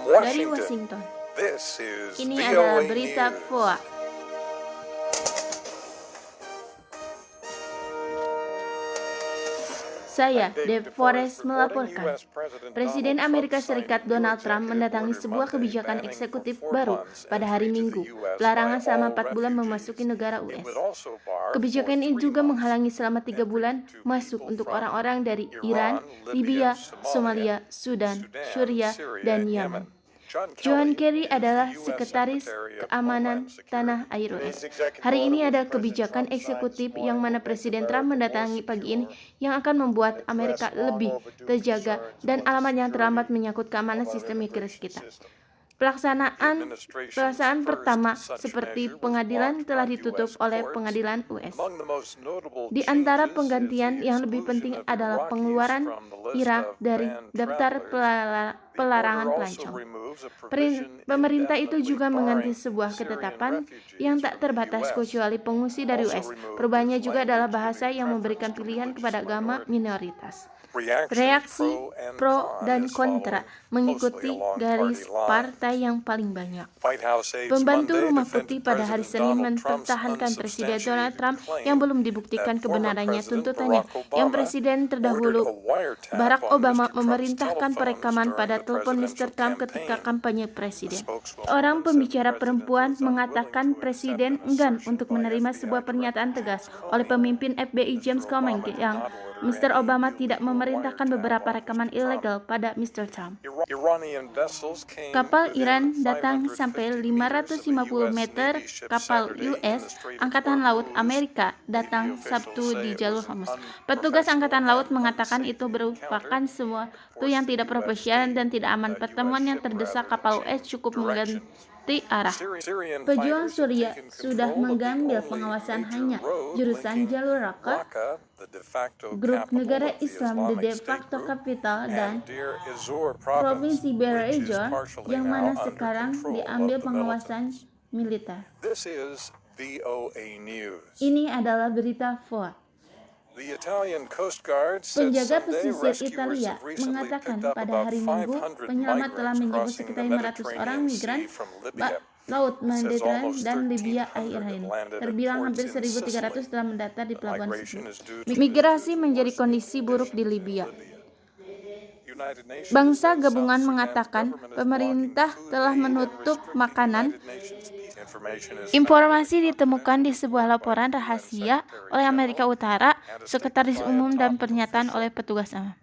Dari Washington, ini adalah berita VOA. Saya, Dave Forrest, melaporkan. Presiden Amerika Serikat Donald Trump mendatangi sebuah kebijakan eksekutif baru pada hari Minggu, pelarangan selama 4 bulan memasuki negara US. Kebijakan ini juga menghalangi selama 3 bulan masuk untuk orang-orang dari Iran, Libya, Somalia, Sudan, Syria, dan Yemen. John Kerry adalah Sekretaris Keamanan Tanah Air US. Hari ini ada kebijakan eksekutif yang mana Presiden Trump mendatangi pagi ini yang akan membuat Amerika lebih terjaga dan alamat yang terlambat menyangkut keamanan sistem migrasi kita. Pelaksanaan pertama seperti pengadilan telah ditutup oleh pengadilan US. Di antara penggantian yang lebih penting adalah pengeluaran Irak dari daftar pelarangan pelancong. Pemerintah itu juga mengganti sebuah ketetapan yang tak terbatas kecuali pengungsi dari US. Perubahannya juga adalah bahasa yang memberikan pilihan kepada agama minoritas. Reaksi pro dan kontra mengikuti garis partai yang paling banyak. Pembantu Rumah Putih pada hari Senin mempertahankan Presiden Donald Trump yang belum dibuktikan kebenarannya tuntutannya. Yang Presiden terdahulu Barack Obama memerintahkan perekaman pada telepon Mr. Trump ketika kampanye presiden. Orang pembicara perempuan mengatakan Presiden enggan untuk menerima sebuah pernyataan tegas oleh pemimpin FBI James Comey yang Mr. Obama tidak memerintahkan beberapa rekaman ilegal pada Mr. Trump. Kapal Iran datang sampai 550 meter. Kapal US, Angkatan Laut Amerika, datang Sabtu di jalur Hormuz. Petugas Angkatan Laut mengatakan itu merupakan sesuatu yang tidak profesional dan tidak aman. Pertemuan yang terdesak kapal US cukup mengganti arah. Pejuang Suriah sudah mengambil pengawasan hanya jurusan jalur Raqqa, grup negara Islam di de facto capital, dan provinsi Deir ez-Zor yang mana sekarang diambil pengawasan militer. Ini adalah berita VOA. Penjaga pesisir Italia mengatakan pada hari Minggu penyelamat telah menjemput sekitar 500 orang migran Laut Mediterania dan Libya akhir ini. Terbilang hampir 1.300 telah mendatar di pelabuhan tersebut. Migrasi menjadi kondisi buruk di Libya. Bangsa Gabungan mengatakan pemerintah telah menutup makanan. Informasi ditemukan di sebuah laporan rahasia oleh Amerika Utara, Sekretaris Umum dan pernyataan oleh petugas aman.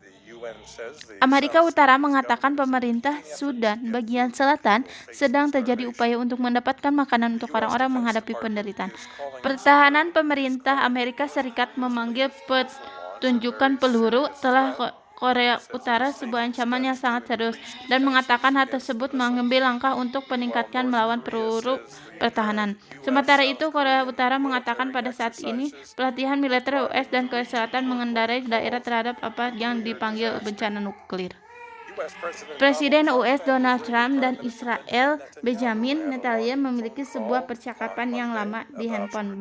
Amerika Utara mengatakan pemerintah Sudan bagian selatan sedang terjadi upaya untuk mendapatkan makanan untuk orang-orang menghadapi penderitaan. Pertahanan pemerintah Amerika Serikat memanggil pertunjukan peluru telah Korea Utara sebuah ancaman yang sangat serius dan mengatakan hal tersebut mengambil langkah untuk meningkatkan melawan peluru pertahanan. Sementara itu, Korea Utara mengatakan pada saat ini pelatihan militer US dan Korea Selatan mengendarai daerah terhadap apa yang dipanggil bencana nuklir. Presiden US Donald Trump dan Israel Benjamin Netanyahu memiliki sebuah percakapan yang lama di handphone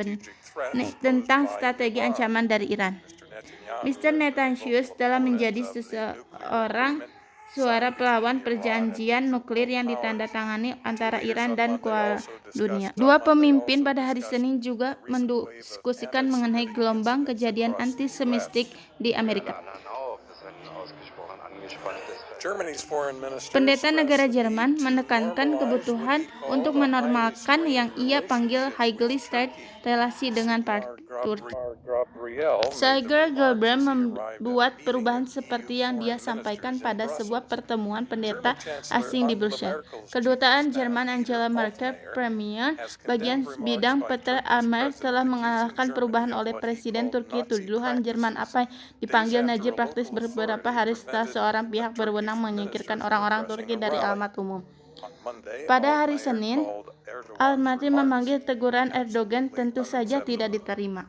tentang strategi ancaman dari Iran. Mr. Netanyahu telah menjadi seseorang suara pelawan perjanjian nuklir yang ditandatangani antara Iran dan dunia. Dua pemimpin pada hari Senin juga mendiskusikan mengenai gelombang kejadian antisemitik di Amerika. Pendeta negara Jerman menekankan kebutuhan untuk menormalkan yang ia panggil Heilige State relasi dengan Turki. Sergei Gabriel membuat perubahan seperti yang dia sampaikan pada sebuah pertemuan pendeta asing di Brussels. Kedutaan Jerman Angela Merkel, Premier bagian bidang Peter Armel telah mengalahkan perubahan oleh Presiden Turki. Tuduhan Jerman apa dipanggil Nazi praktis beberapa hari setelah seorang pihak berwenang menyingkirkan orang-orang Turki dari alamat umum. Pada hari Senin, Al-Maliki memanggil teguran Erdogan tentu saja tidak diterima.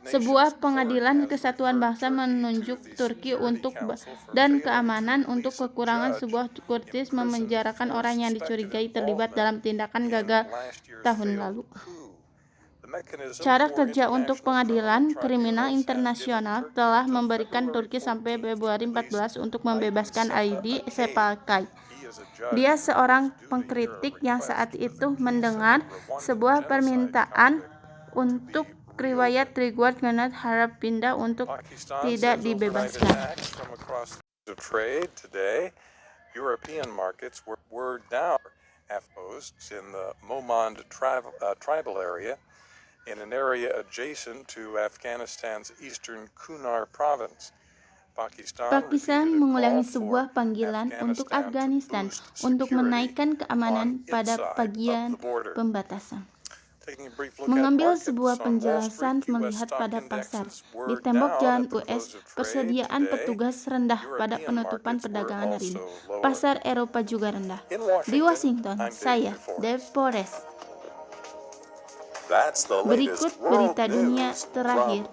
Sebuah pengadilan kesatuan bangsa menunjuk Turki dan keamanan untuk kekurangan sebuah Kurdish memenjarakan orang yang dicurigai terlibat dalam tindakan gagal tahun lalu. Cara kerja untuk pengadilan kriminal internasional telah memberikan Turki sampai Februari 14 untuk membebaskan Ali Sepalkay. Dia seorang pengkritik yang saat itu mendengar sebuah permintaan untuk riwayat Triguard Ganat harap pindah untuk tidak dibebaskan. European markets were down posts in the Momand tribal area, in an area adjacent to Afghanistan's eastern Kunar province. Pakistan mengulangi sebuah panggilan untuk Afghanistan untuk menaikkan keamanan pada bagian pembatasan. Mengambil sebuah penjelasan melihat pada pasar. Di tembok jalan US, persediaan petugas rendah pada penutupan perdagangan hari ini. Pasar Eropa juga rendah. Di Washington, saya, Dave Forrest. Berikut berita dunia terakhir.